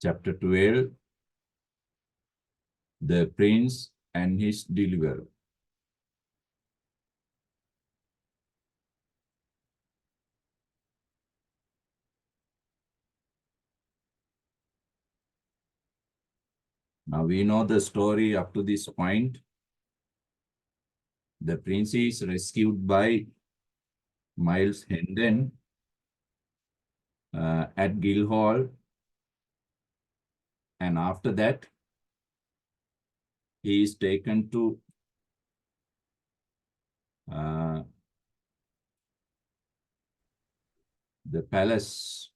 Chapter 12, The Prince and His Deliverer. Now we know the story up to this point. The prince is rescued by Miles Hendon at Guildhall, and after that, he is taken to the palace.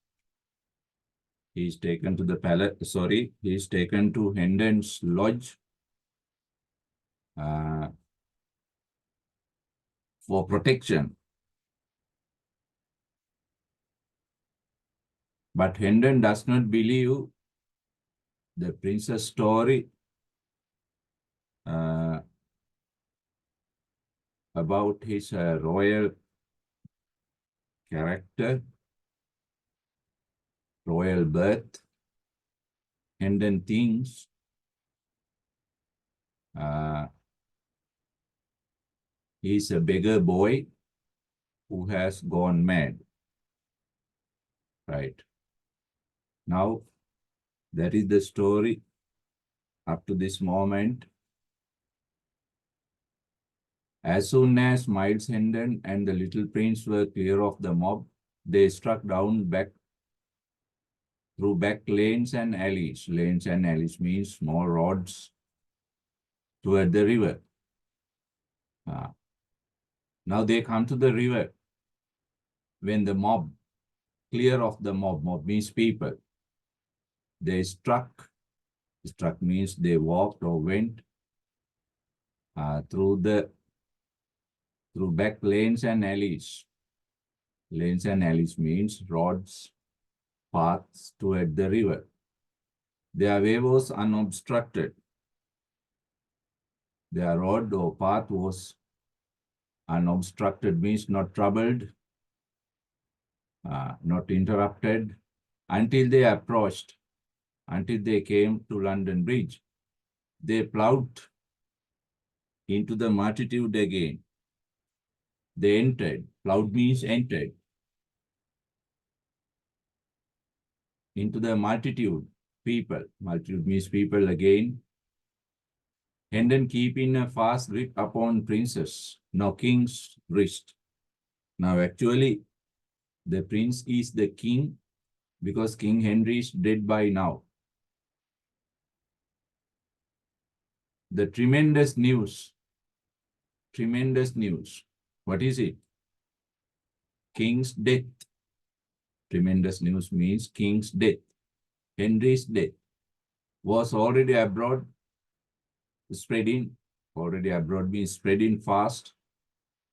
He is taken to the palace. Sorry, he is taken to Hendon's lodge for protection. But Hendon does not believe the prince's story about his royal character, royal birth. Hendon thinks he's a beggar boy who has gone mad. Right. Now, that is the story up to this moment. As soon as Miles Hendon and the little prince were clear of the mob, they struck down back through back lanes and alleys. Lanes and alleys means small roads toward the river. Now they come to the river when the mob, clear of the mob means people. They struck means they walked or went through back lanes and alleys. Lanes and alleys means roads, paths toward the river. Their way was unobstructed. Their road or path was unobstructed, means not troubled, not interrupted, until they approached, until they came to London Bridge. They plowed into the multitude again. They entered. Plowed means entered. Into the multitude, people. Multitude means people again. Hendon keeping a fast grip upon Princess, no king's wrist. Now actually, the prince is the king because King Henry is dead by now. The tremendous news. What is it? King's death. Tremendous news means king's death. Henry's death was already abroad, spreading. Already abroad means spreading fast.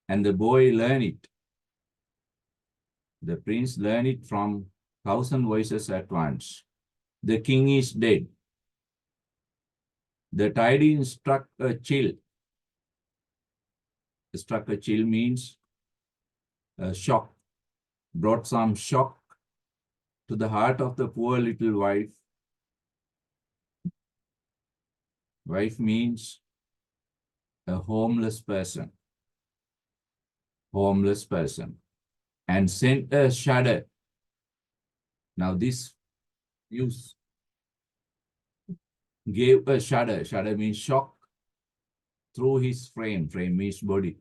And the boy learned it. The prince learned it from 1,000 voices at once. The king is dead. The tidings struck a chill. Struck a chill means a shock. Brought some shock to the heart of the poor little wife. Wife means a homeless person. Homeless person. And sent a shudder. Now this news gave a shudder. Shudder means shock through his frame. Frame means body.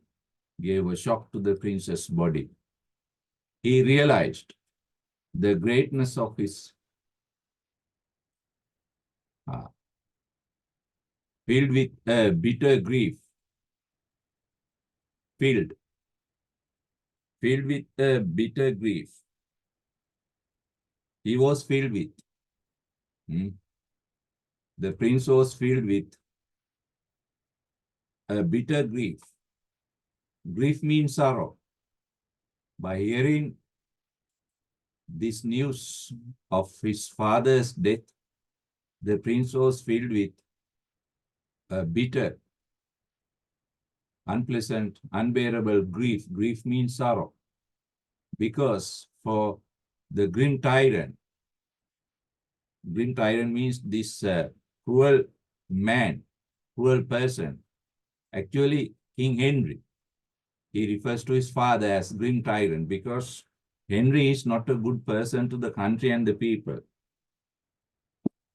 Gave a shock to the prince's body. He realized the greatness of his filled with a bitter grief. Filled with a bitter grief. He was filled with. The prince was filled with a bitter grief. Grief means sorrow. By hearing this news of his father's death, the prince was filled with a bitter, unpleasant, unbearable grief. Grief means sorrow. Because for the grim tyrant, Grim tyrant means this cruel man, cruel person. Actually, King Henry, he refers to his father as grim tyrant because Henry is not a good person to the country and the people.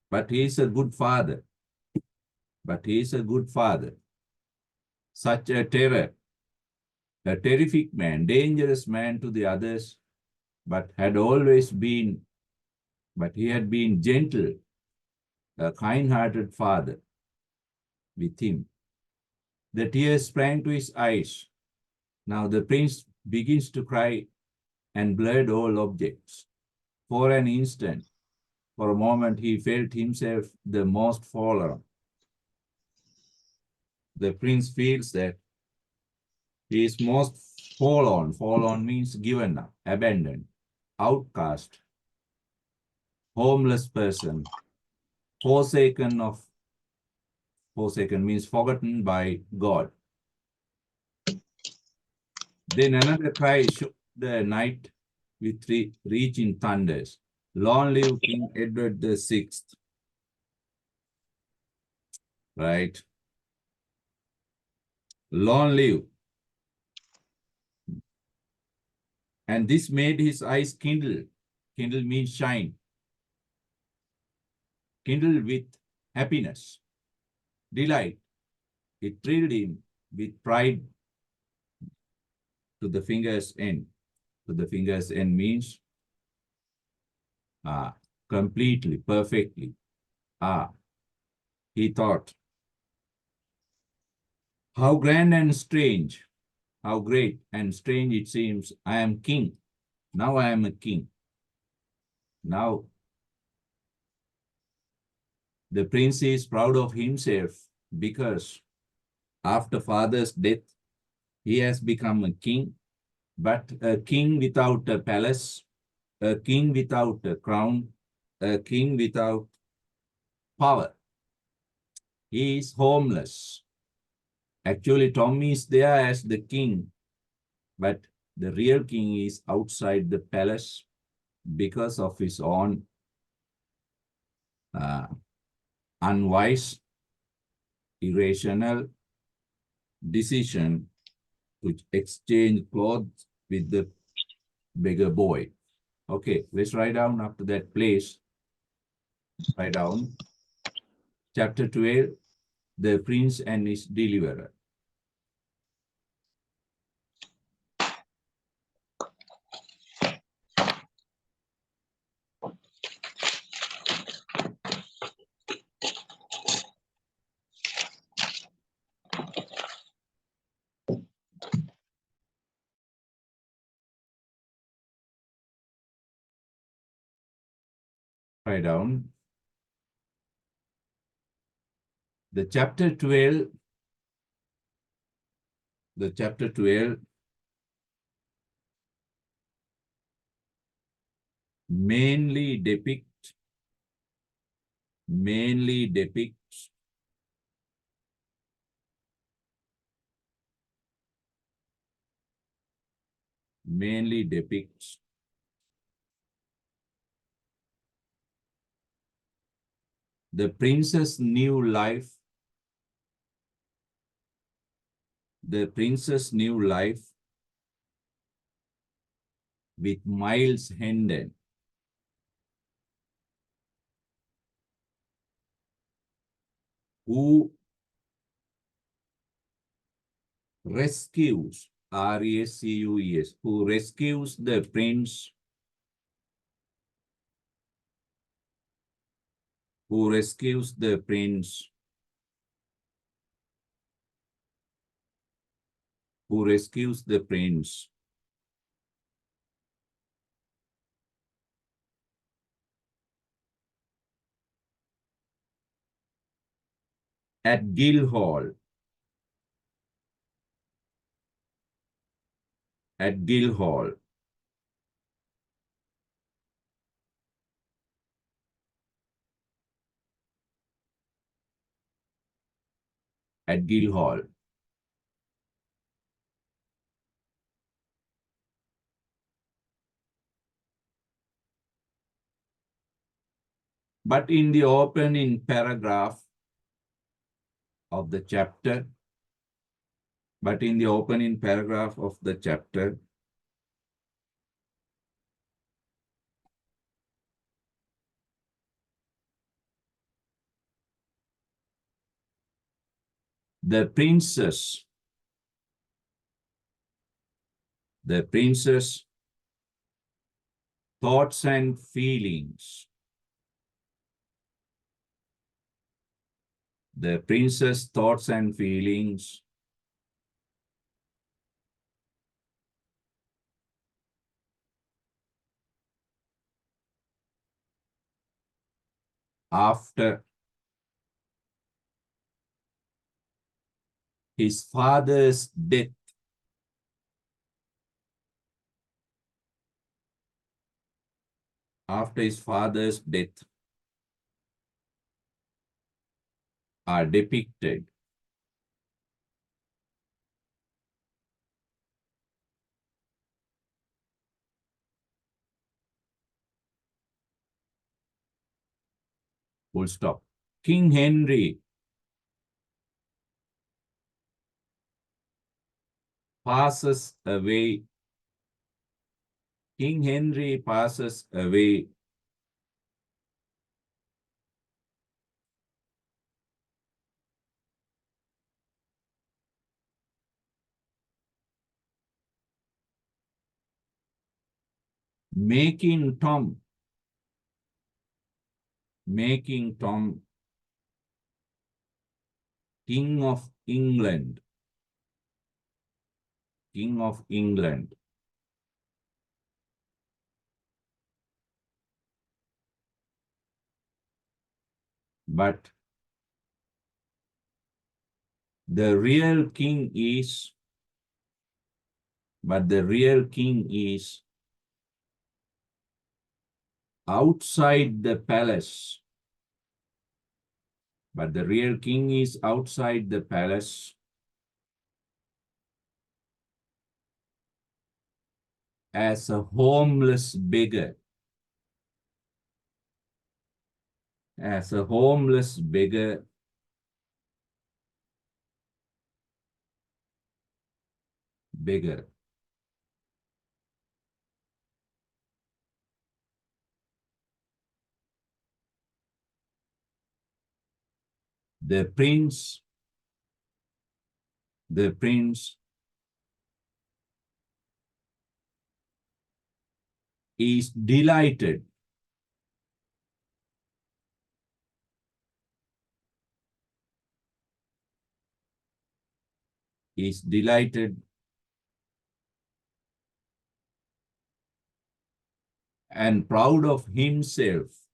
But he is a good father. But he is a good father. Such a terror, a terrific man, dangerous man to the others, but he had been gentle, a kind-hearted father with him. The tears sprang to his eyes. Now the prince begins to cry and blurred all objects. For an instant, for a moment, he felt himself the most forlorn. The prince feels that he is most forlorn. Forlorn means given up, abandoned, outcast, homeless person, forsaken means forgotten by God. Then another cry shook the night with reaching thunders. Long live King Edward VI. Right? Long live. And this made his eyes kindle. Kindle means shine. Kindle with happiness, delight. It thrilled him with pride to the finger's end. To the finger's end means completely, perfectly. He thought, how grand and strange, how great and strange it seems. I am king. Now I am a king. Now the prince is proud of himself because after father's death, he has become a king, but a king without a palace, a king without a crown, a king without power. He is homeless. Actually, Tommy is there as the king, but the real king is outside the palace because of his own unwise, irrational decision to exchange clothes with the beggar boy. Okay, let's write down after that place. Write down chapter 12, the prince and his deliverer. Write down the chapter 12, mainly depicts the prince's new life, with Miles Hendon, who rescues, R-E-S-C-U-E-S, who rescues the prince, who rescues the prince, who rescues the prince at Guildhall, at Guildhall, at Guildhall. But in the opening paragraph of the chapter, but in the opening paragraph of the chapter, the princess thoughts and feelings, the princess thoughts and feelings after his father's death, after his father's death are depicted. Full stop. King Henry passes away. King Henry passes away making Tom King of England, King of England. But the real king is, outside the palace. But the real king is outside the palace as a homeless beggar. As a homeless beggar, the prince is delighted, and proud of himself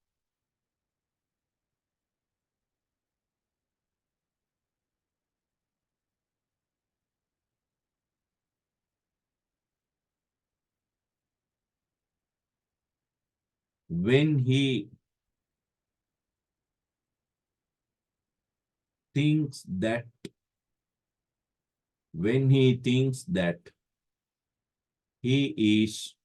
when he thinks that he is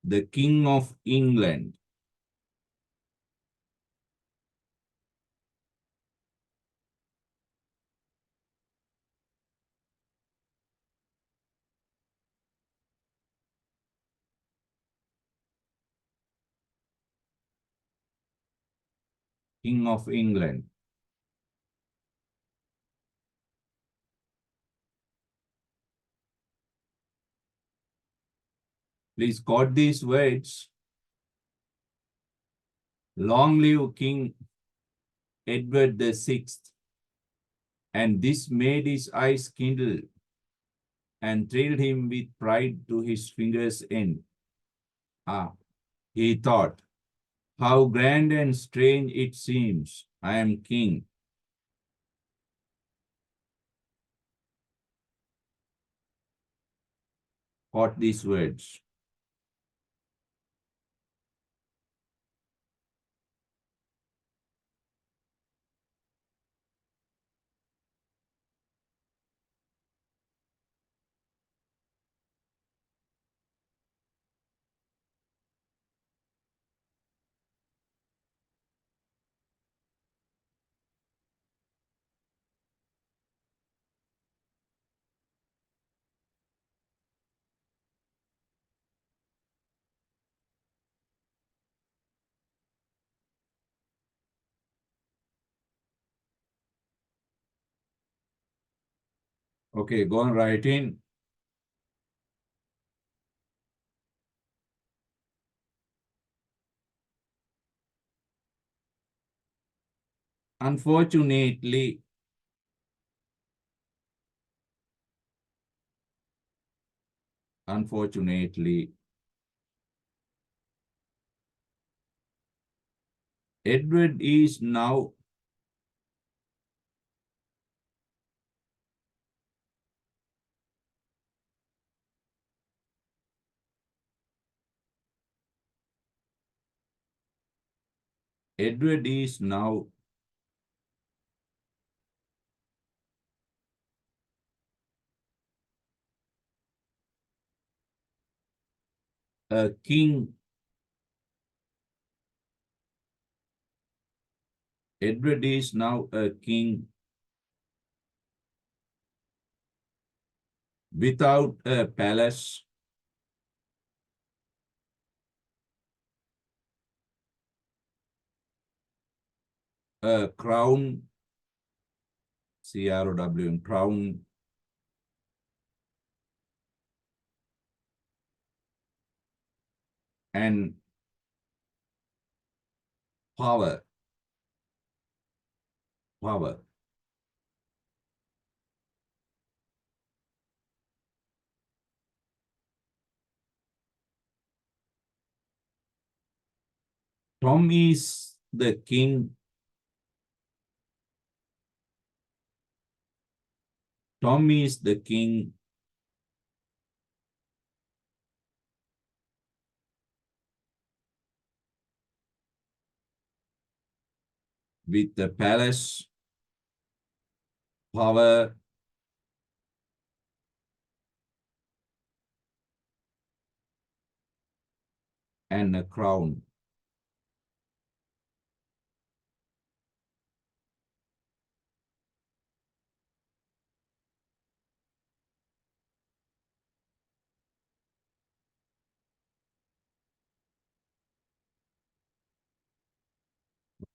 the King of England. King of England. Please quote these words. Long live King Edward VI. And this made his eyes kindle and thrilled him with pride to his fingers' end. He thought, how grand and strange it seems. I am king. Quote these words. Okay, go and write in. Unfortunately, unfortunately, Edward is now Edward is now a king. Edward is now a king without a palace, a crown, CROW, crown, and power. Power. Tom is the king. Tom is the king with the palace, power, and a crown.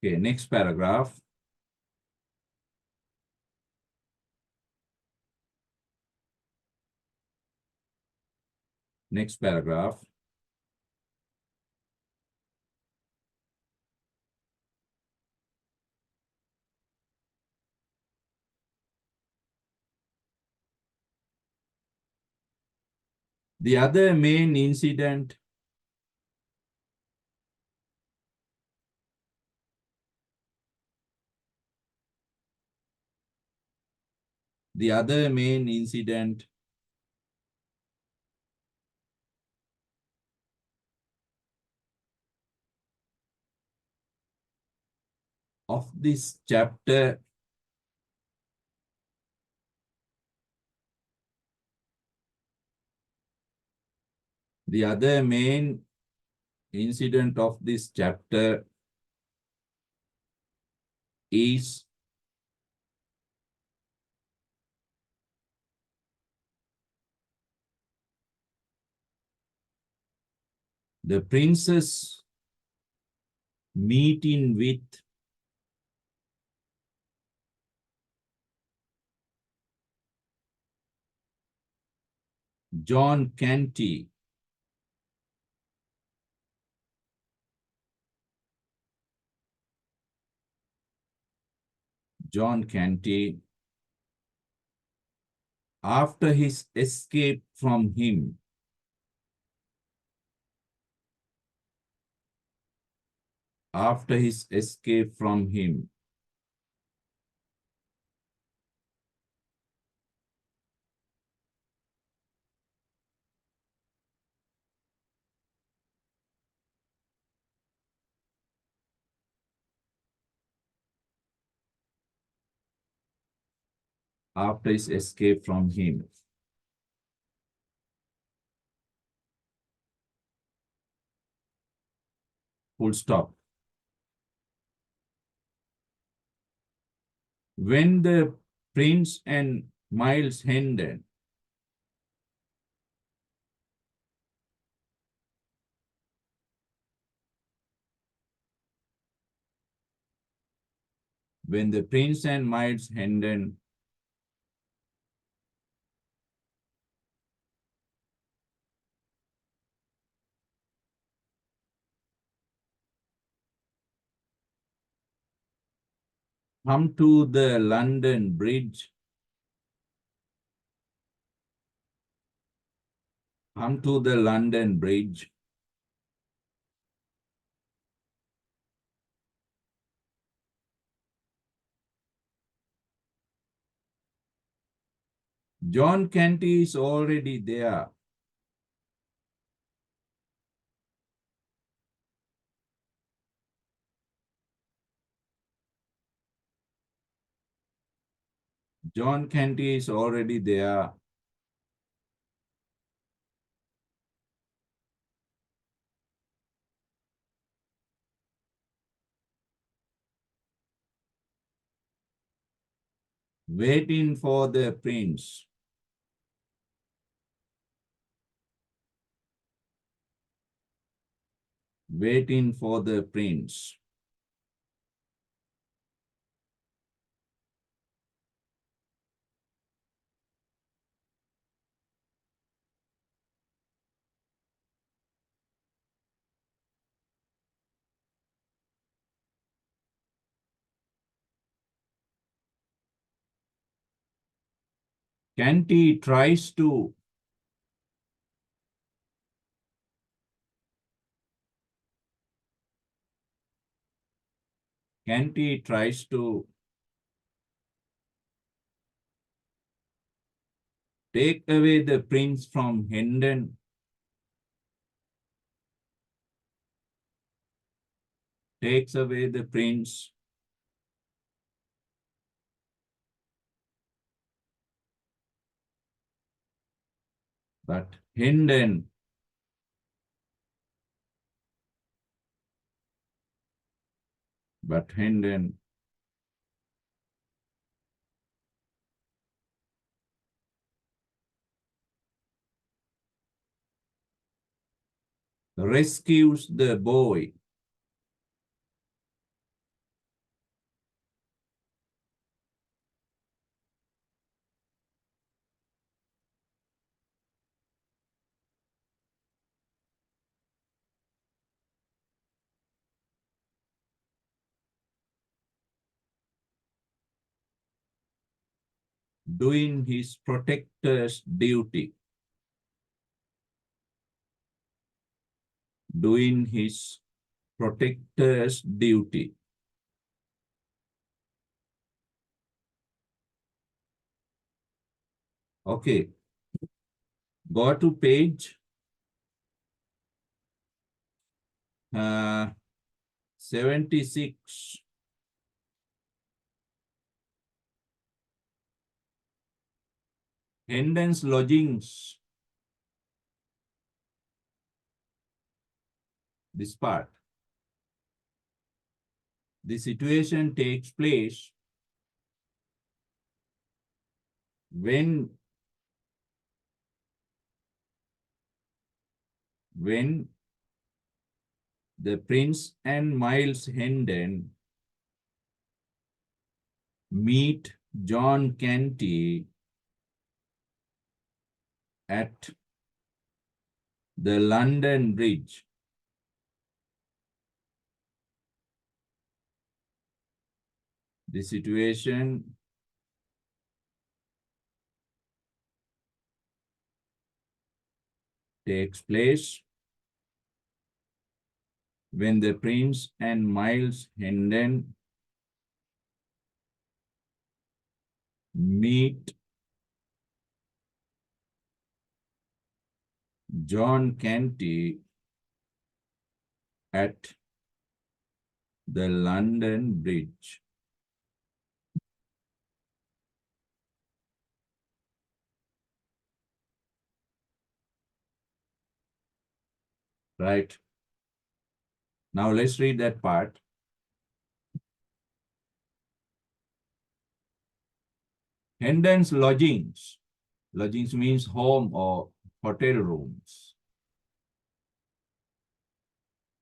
Okay, next paragraph. Next paragraph. The other main incident the other main incident of this chapter the other main incident of this chapter is the princess meeting with John Canty. John Canty after his escape from him. After his escape from him. After his escape from him. Full stop. When the prince and Miles Hendon when the prince and Miles Hendon Come to the London Bridge. Come to the London Bridge. John Canty is already there. John Canty is already there. Waiting for the prince. Waiting for the prince. Canty tries to Canty tries to take away the prince from Hendon. Takes away the prince. But Hendon rescues the boy. Doing his protector's duty. Doing his protector's duty. Okay. Go to page 76. Hendon's lodgings. This part. The situation takes place when the prince and Miles Hendon meet John Canty at the London Bridge. The situation takes place when the prince and Miles Hendon meet John Canty at the London Bridge. Right. Now let's read that part. Hendon's lodgings. Lodgings means home or hotel rooms.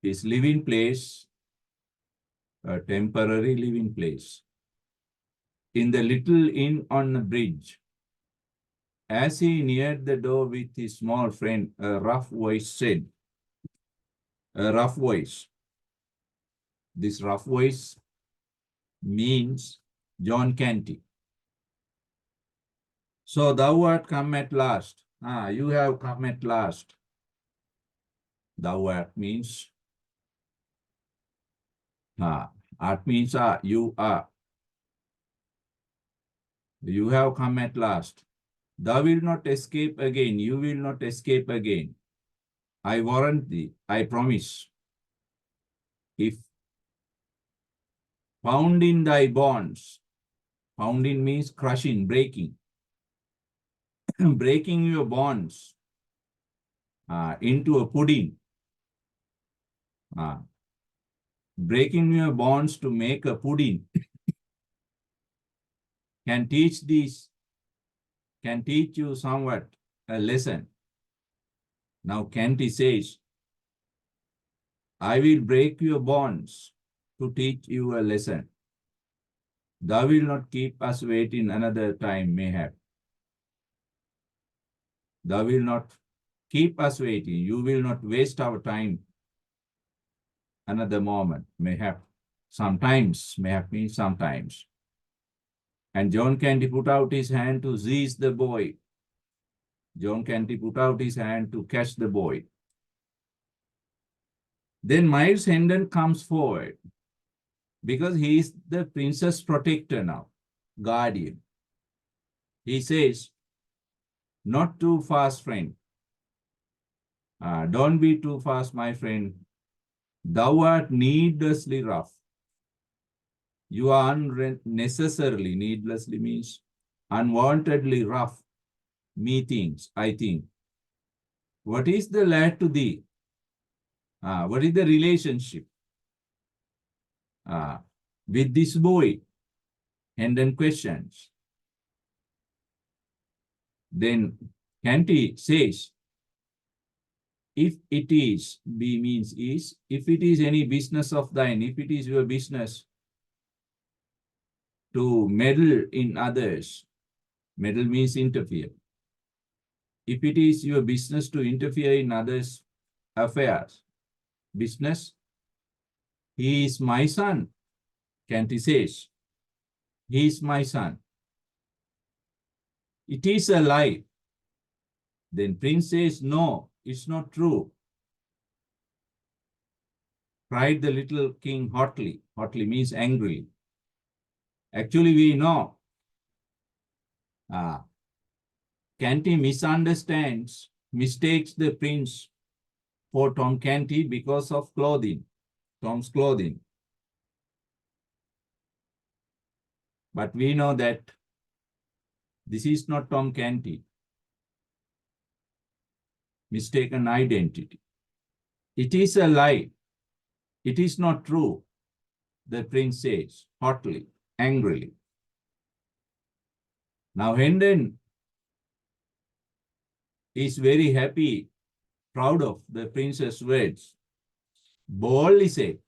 His living place, a temporary living place, in the little inn on the bridge. As he neared the door with his small friend, a rough voice said, a rough voice. This rough voice means John Canty. So thou art come at last. You have come at last. Thou art means, art means you are. You have come at last. Thou wilt not escape again. You will not escape again. I warrant thee. I promise. If found in thy bonds, found in means crushing, breaking, breaking your bonds into a pudding, breaking your bonds to make a pudding, can teach you somewhat a lesson. Now Kanti says, I will break your bonds to teach you a lesson. Thou will not keep us waiting another time, mayhap. Thou will not keep us waiting. You will not waste our time another moment, mayhap. Sometimes, mayhap means sometimes. And John Canty put out his hand to seize the boy. John Canty put out his hand to catch the boy. Then Miles Hendon comes forward because he is the princess protector now, guardian. He says, not too fast, friend. Don't be too fast, my friend. Thou art needlessly rough. You are unnecessarily, needlessly means unwantedly rough. Methinks, I think. What is the lad to thee? What is the relationship with this boy? And then questions. Then Canty says, if it is, B means is, if it is any business of thine, if it is your business to meddle in others, meddle means interfere. If it is your business to interfere in others' affairs, business, he is my son, Canty says. He is my son. It is a lie. Then Prince says, no, it's not true. Cried the little king hotly. Hotly means angrily. Actually, we know Canty misunderstands, mistakes the prince for Tom Canty because of clothing, Tom's clothing. But we know that this is not Tom Canty. Mistaken identity. It is a lie. It is not true, the prince says, hotly, angrily. Now Hendon is very happy, proud of the prince's words. Boldly said.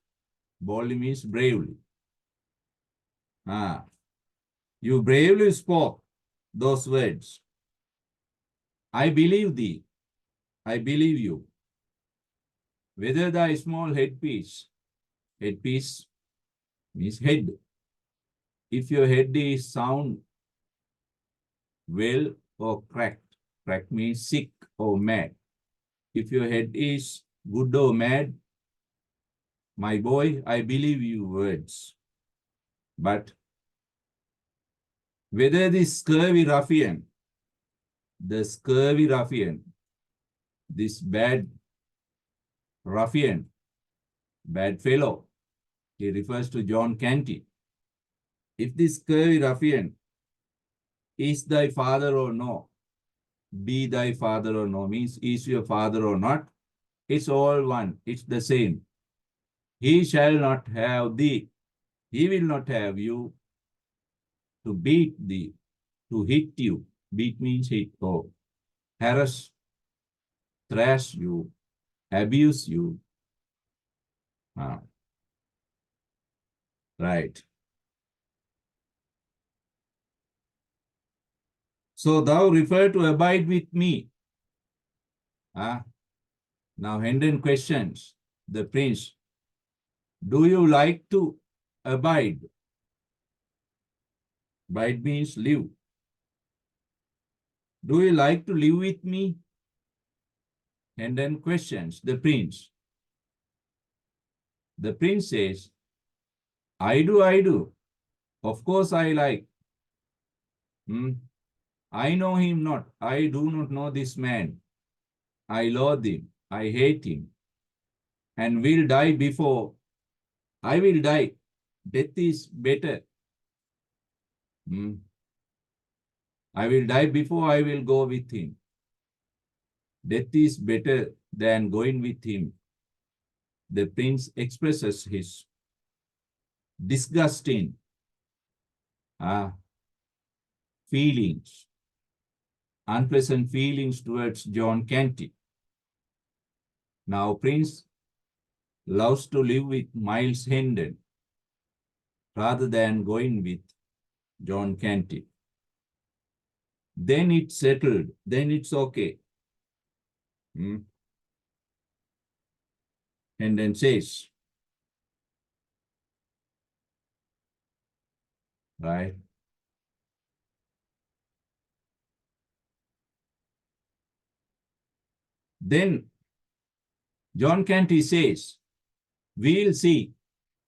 Boldly means bravely. You bravely spoke those words. I believe thee. I believe you. Whether thy small headpiece means head. If your head is sound, well or cracked. Cracked means sick or mad. If your head is good or mad, my boy, I believe you words. But whether this scurvy ruffian, this bad ruffian, bad fellow, he refers to John Canty. If this scurvy ruffian is thy father or no, be thy father or no, means is your father or not, it's all one, it's the same. He shall not have thee, he will not have you to beat thee, to hit you. Beat means hit, or harass, thrash you, abuse you. Right. So thou refer to abide with me. Now Hendon questions the prince, do you like to abide? Bide means live. Do you like to live with me? And then questions the prince. The prince says, I do, I do. Of course I like. Hmm? I know him not. I do not know this man. I loathe him. I hate him. And will die before I will die. Death is better. Hmm? I will die before I will go with him. Death is better than going with him. The prince expresses his disgusting feelings, unpleasant feelings towards John Canty. Now, Prince loves to live with Miles Hendon rather than going with John Canty. Then it's settled. Then it's okay. Hendon says, right? Then John Canty says, we'll see.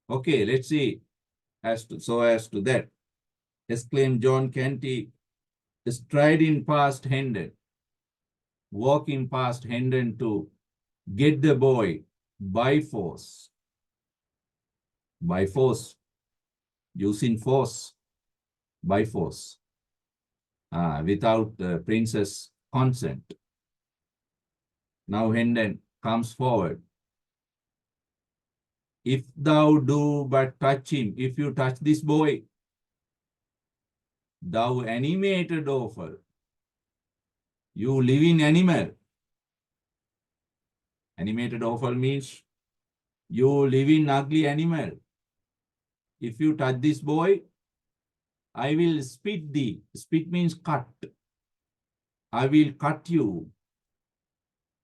Okay, let's see. As to that, exclaimed John Canty, striding past Hendon, walking past Hendon to get the boy by force. By force, using force, by force, without the prince's consent. Now Hendon comes forward. If thou do but touch him, if you touch this boy, thou animated offal, you living animal. Animated offal means you living ugly animal. If you touch this boy, I will spit thee. Spit means cut. I will cut you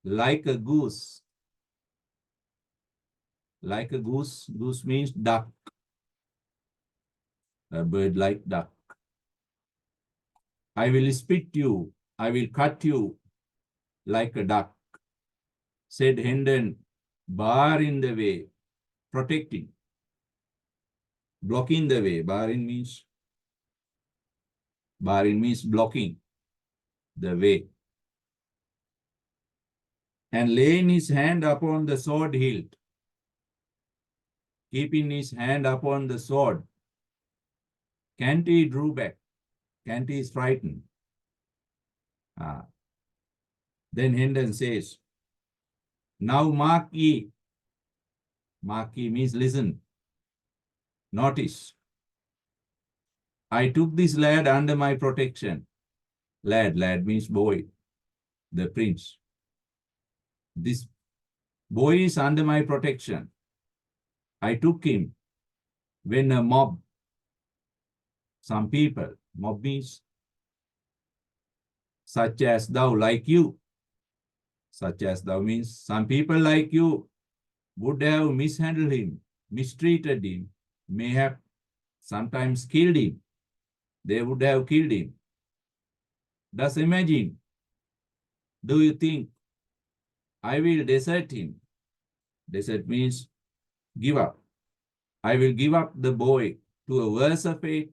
like a goose. Like a goose. Goose means duck. A bird like duck. I will spit you. I will cut you like a duck, said Hendon, bar in the way, protecting, blocking the way. Barring means blocking the way. And laying his hand upon the sword hilt, keeping his hand upon the sword, Canty drew back. Canty is frightened. Then Hendon says, now mark ye. Mark ye means listen. Notice. I took this lad under my protection. Lad means boy, the prince. This boy is under my protection. I took him when a mob, some people, mob means such as thou, like you. Such as thou means some people like you would have mishandled him, mistreated him, may have sometimes killed him. They would have killed him. Just imagine, do you think I will desert him? Desert means give up. I will give up the boy to a worse fate,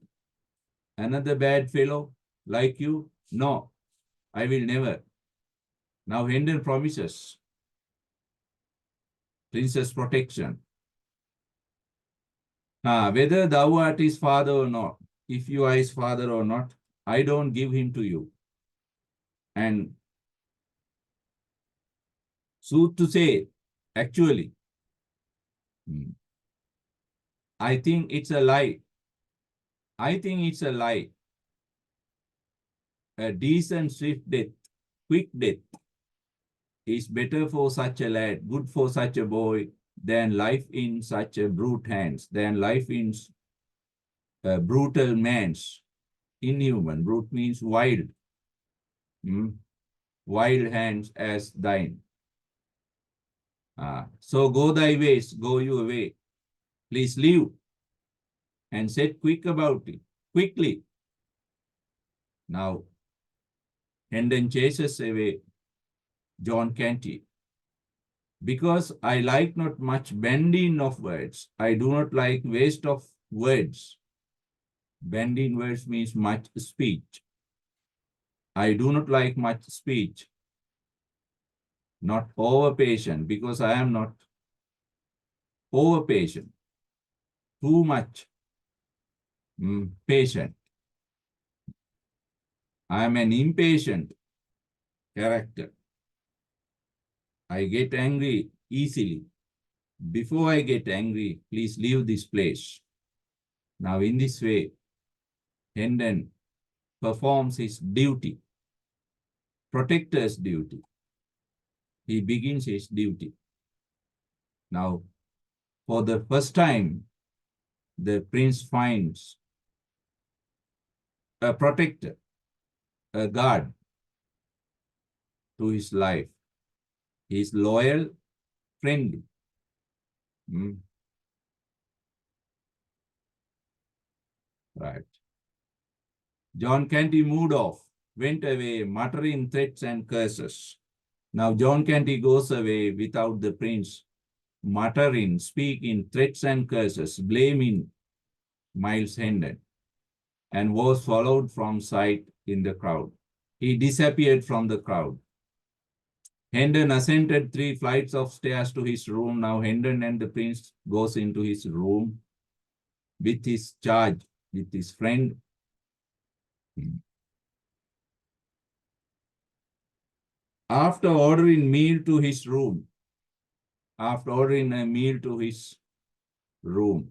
another bad fellow like you? No, I will never. Now Hendon promises Princess protection. Whether thou art his father or not, if you are his father or not, I don't give him to you. And sooth to say, actually, I think it's a lie. I think it's a lie. A decent, swift death, quick death is better for such a lad, good for such a boy, than life in such a brute hands, than life in brutal man's, inhuman. Brute means wild. Wild hands as thine. So go thy ways, go your way. Please leave and set quick about it, quickly. Now, Hendon chases away John Canty. Because I like not much bending of words. I do not like waste of words. Bending words means much speech. I do not like much speech. Not over patient, because I am not over patient. Too much patient. I am an impatient character. I get angry easily. Before I get angry, please leave this place. Now, in this way, Hendon performs his duty, protector's duty. He begins his duty. Now, for the first time, the prince finds a protector, a guard to his life. He is loyal, friendly. Right. John Canty moved off, went away, muttering threats and curses. Now John Canty goes away without the prince, muttering, speaking threats and curses, blaming Miles Hendon, and was followed from sight in the crowd. He disappeared from the crowd. Hendon ascended 3 flights of stairs to his room. Now Hendon and the prince goes into his room with his charge, with his friend. After ordering meal to his room, after ordering a meal to his room,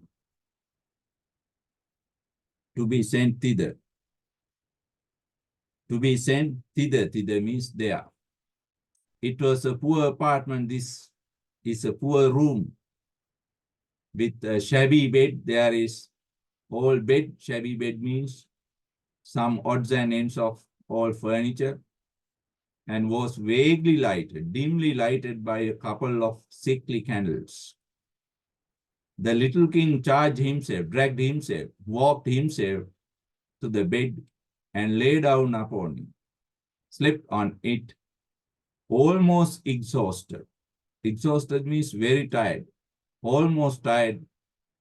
to be sent thither. To be sent thither, thither means there. It was a poor apartment. This is a poor room with a shabby bed. There is old bed. Shabby bed means some odds and ends of old furniture, and was vaguely lighted, dimly lighted by a couple of sickly candles. The little king charged himself, dragged himself, walked himself to the bed and lay down upon it, slept on it, almost exhausted. Exhausted means very tired, almost tired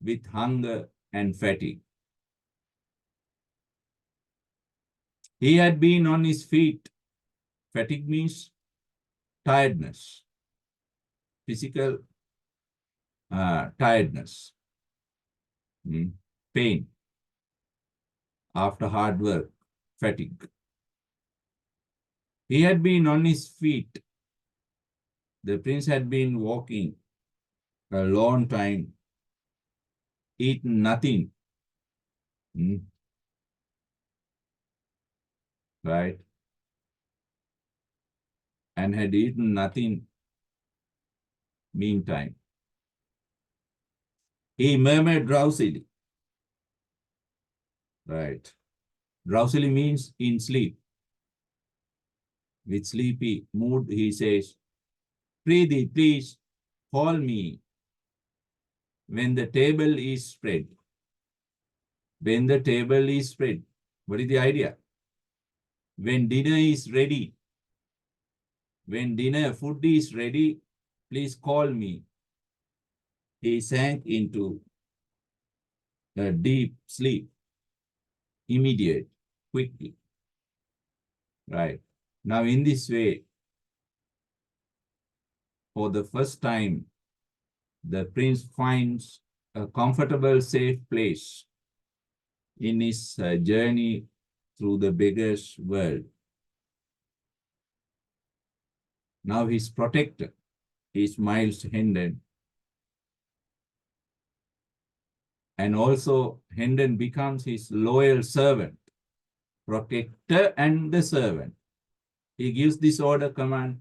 with hunger and fatigue. He had been on his feet. Fatigue means tiredness, physical tiredness, pain after hard work, fatigue. He had been on his feet. The prince had been walking a long time, eaten nothing, right? And had eaten nothing meantime. He murmured drowsily, right? Drowsily means in sleep. With sleepy mood, he says, Preeti, please call me when the table is spread. When the table is spread. What is the idea? When dinner is ready. When dinner food is ready, please call me. He sank into a deep sleep, immediate, quickly. Right. Now, in this way, for the first time, the prince finds a comfortable, safe place in his journey through the beggar's world. Now his protector is Miles Hendon. And also Hendon becomes his loyal servant, protector and the servant. He gives this order command,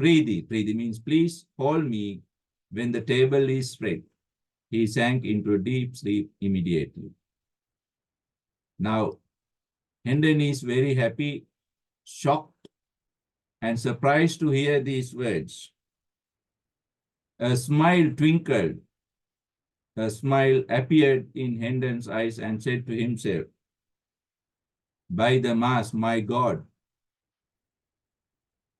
Preeti. Preeti means please call me when the table is spread. He sank into a deep sleep immediately. Now, Hendon is very happy, shocked, and surprised to hear these words. A smile twinkled. A smile appeared in Hendon's eyes and said to himself, by the mass, my God.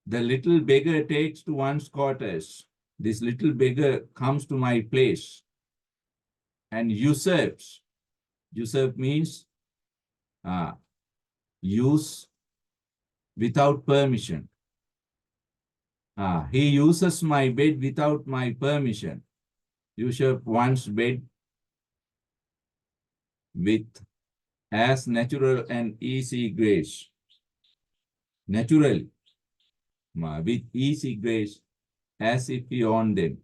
The little beggar takes to one's quarters. This little beggar comes to my place and usurps. Usurp means use without permission. He uses my bed without my permission. Usurp one's bed with as natural and easy grace. Naturally, with easy grace, as if he owned them.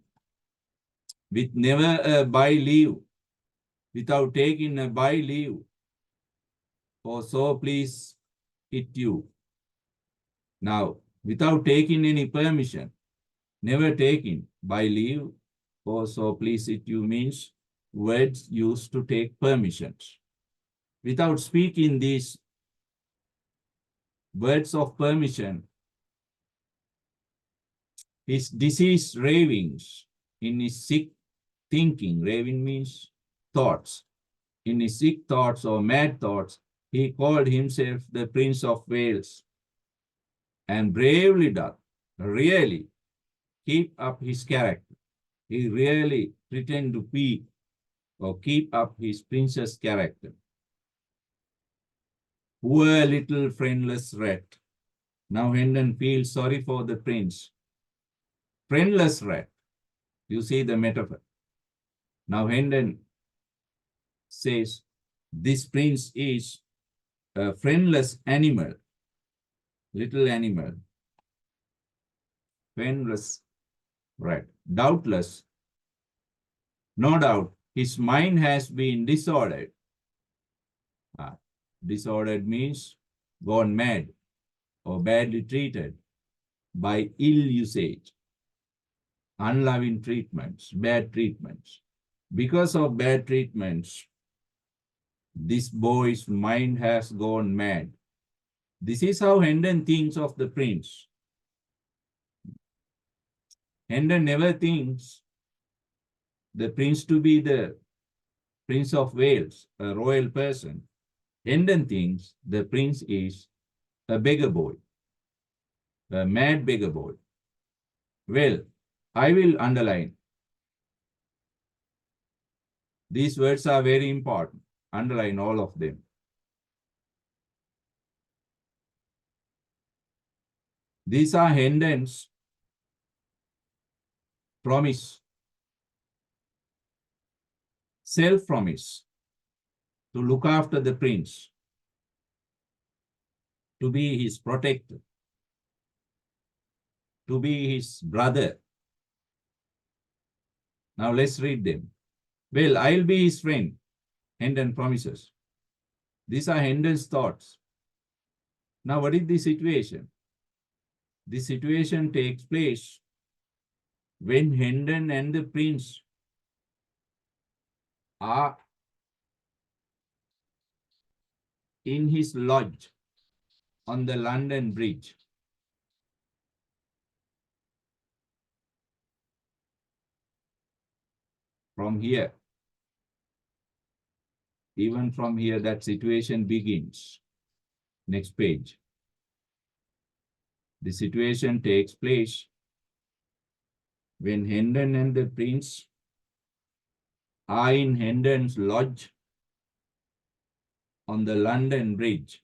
With never a by leave, without taking a by leave, or so please it you. Now, without taking any permission, never taking by leave, or so please it you means words used to take permissions. Without speaking these words of permission, his diseased ravings, in his sick thinking, raving means thoughts, in his sick thoughts or mad thoughts, he called himself the Prince of Wales, and bravely doth really keep up his character. He really pretend to be or keep up his princess character. Poor little friendless rat. Now Hendon feels sorry for the prince. Friendless rat. You see the metaphor. Now Hendon says this prince is a friendless animal, little animal, friendless rat. Doubtless, no doubt, his mind has been disordered. Disordered means gone mad or badly treated by ill usage, unloving treatments, bad treatments. Because of bad treatments, this boy's mind has gone mad. This is how Hendon thinks of the prince. Hendon never thinks the prince to be the Prince of Wales, a royal person. Hendon thinks the prince is a beggar boy, a mad beggar boy. Well, I will underline. These words are very important. Underline all of them. These are Hendon's promise, self-promise to look after the prince, to be his protector, to be his brother. Now let's read them. Well, I'll be his friend, Hendon promises. These are Hendon's thoughts. Now what is the situation? The situation takes place when Hendon and the prince are in his lodge on the London Bridge. From here, even from here, that situation begins. Next page. The situation takes place when Hendon and the prince are in Hendon's lodge on the London Bridge.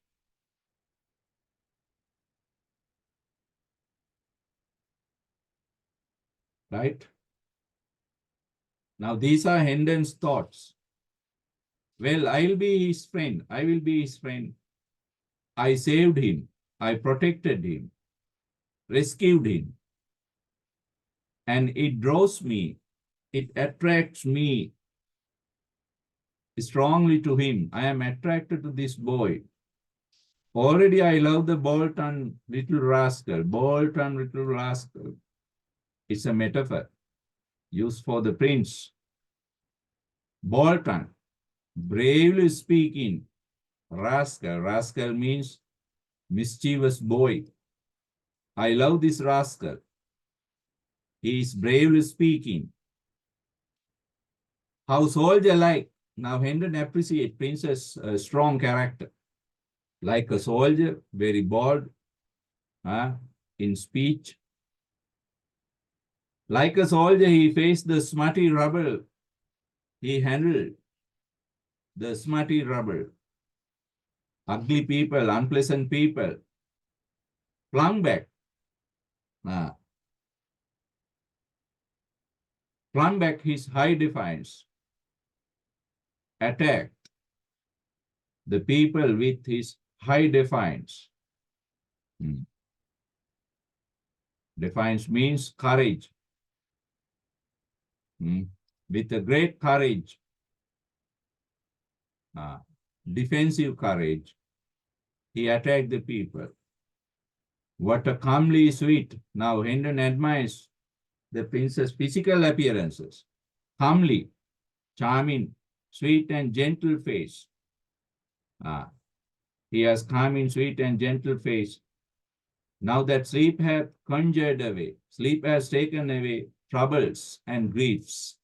Right? Now, these are Hendon's thoughts. Well, I'll be his friend. I will be his friend. I saved him. I protected him, rescued him. And it draws me, it attracts me strongly to him. I am attracted to this boy. Already I love the Bolton little rascal. Bolton little rascal. It's a metaphor used for the prince. Bolton, bravely speaking, rascal. Rascal means mischievous boy. I love this rascal. He is bravely speaking. How soldier-like. Now Hendon appreciates Prince's strong character. Like a soldier, very bold in speech. Like a soldier, he faced the smutty rubble. He handled the smutty rubble. Ugly people, unpleasant people. Flung back. Uh, Flung back his high defiance. Attacked the people with his high defiance. Defiance means courage. With a great courage, defensive courage, he attacked the people. What a comely sweet. Now Hendon admires the prince's physical appearances. Comely, charming, sweet and gentle face. He has calming, sweet and gentle face. Now that sleep hath conjured away, sleep has taken away troubles and griefs,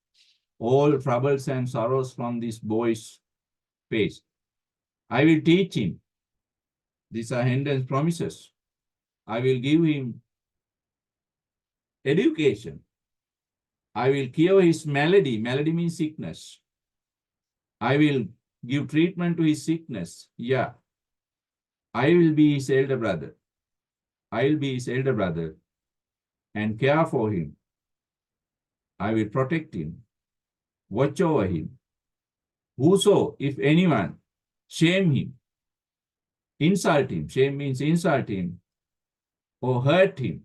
all troubles and sorrows from this boy's face. I will teach him. These are Hendon's promises. I will give him education. I will cure his malady. Malady means sickness. I will give treatment to his sickness. Yeah. I will be his elder brother. I will be his elder brother and care for him. I will protect him, watch over him. Whoso, if anyone, shame him, insult him, shame means insult him, or hurt him.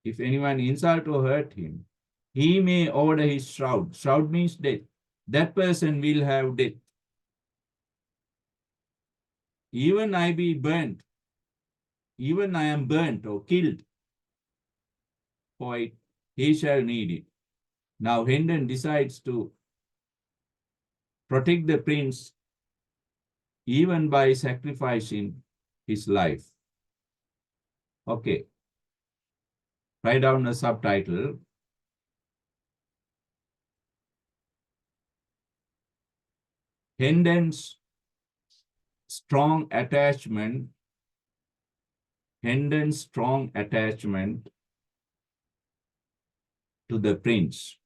If anyone insult or hurt him, he may order his shroud. Shroud means death. That person will have death. Even I be burnt, even I am burnt or killed for it, he shall need it. Now Hendon decides to protect the prince even by sacrificing his life. Okay, write down a subtitle. Hendon's strong attachment, Hendon's strong attachment to the prince.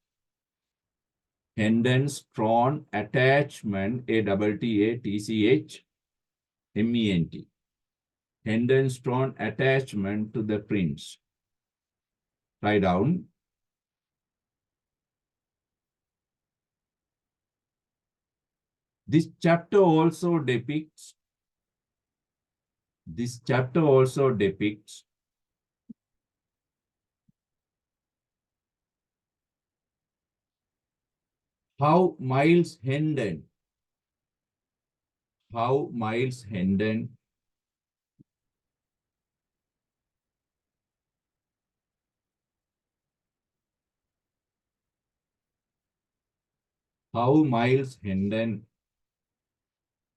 Hendon's strong attachment, Attachment. Hendon's strong attachment to the prince. Write down. This chapter also depicts how Miles Hendon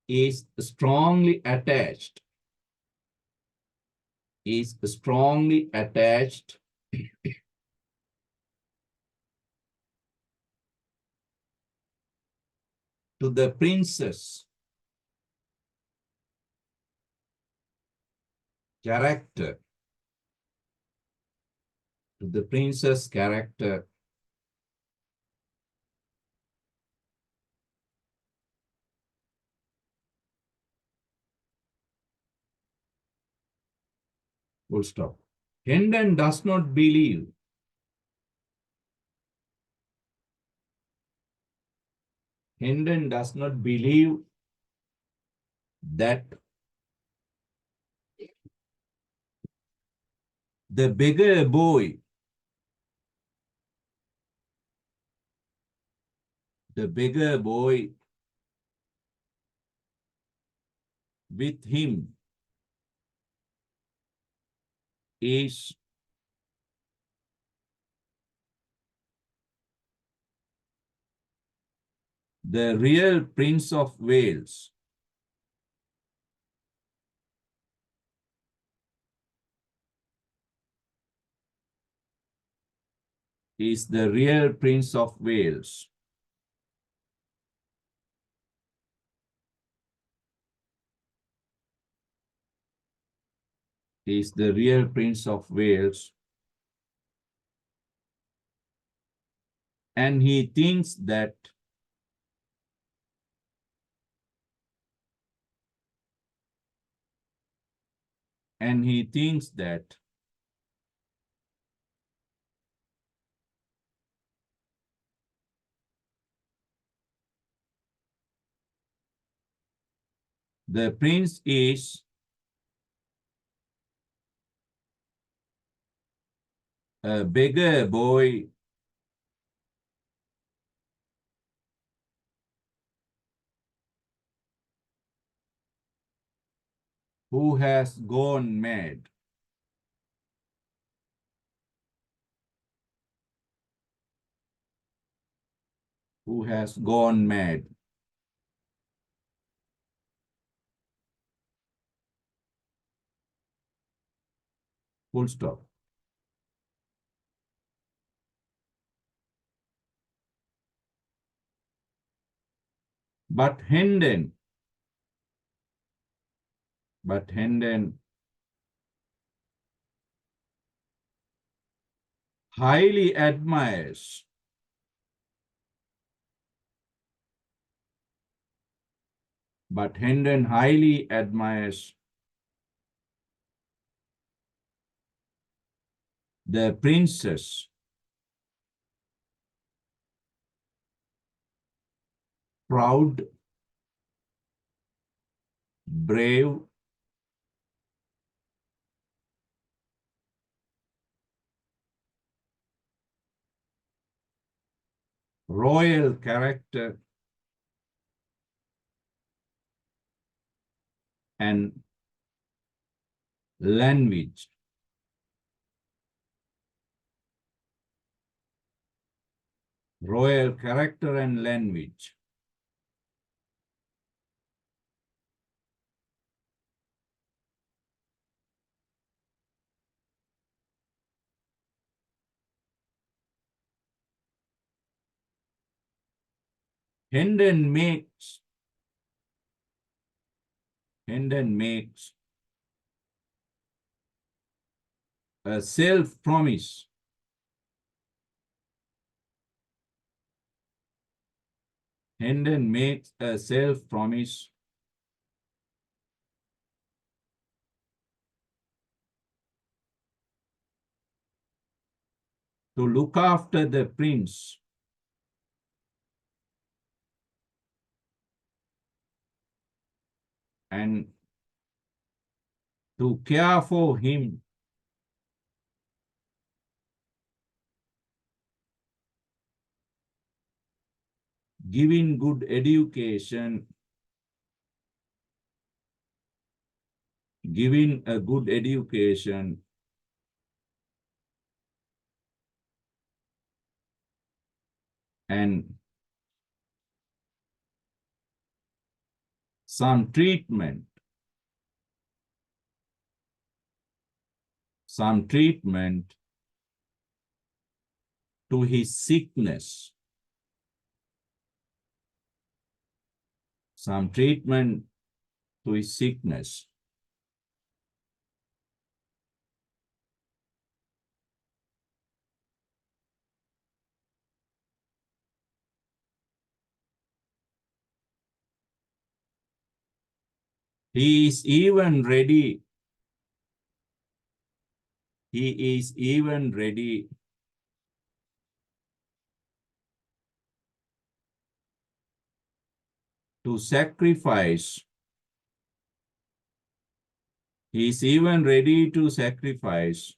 is strongly attached to the prince's character, full stop. Hendon does not believe that the beggar boy with him is the real Prince of Wales. Is the real Prince of Wales. is the real Prince of Wales, and he thinks that the prince is a beggar boy who has gone mad. Who has gone mad. Full stop. But Hendon highly admires the princess, proud, brave, royal character, and language. Royal character and language. Hendon makes a self-promise Hendon makes a self-promise to look after the prince and to care for him giving good education, giving a good education and some treatment to his sickness, some treatment to his sickness. He is even ready to sacrifice. He is even ready to sacrifice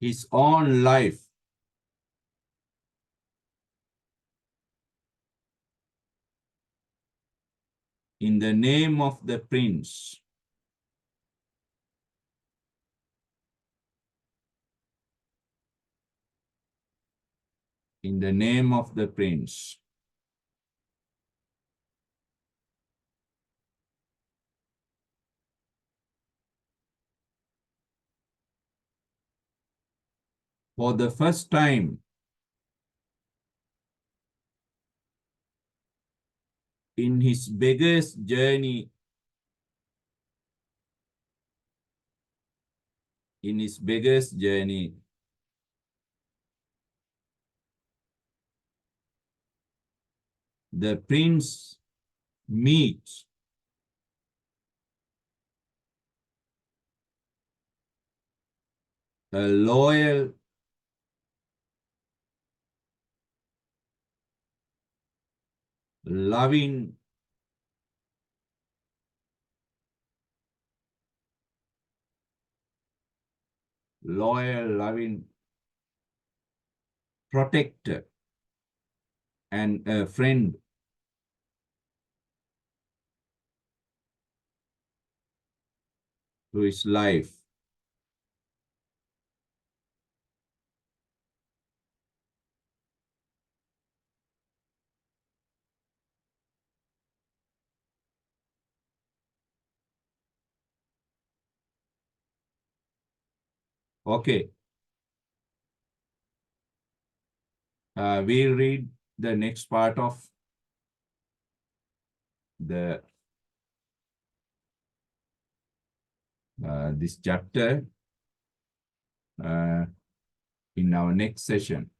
his own life in the name of the prince. In the name of the prince. For the first time, in his beggar's journey, the prince meets a loyal, loving, protector and a friend to his life. Okay. We'll read the next part of the this chapter in our next session.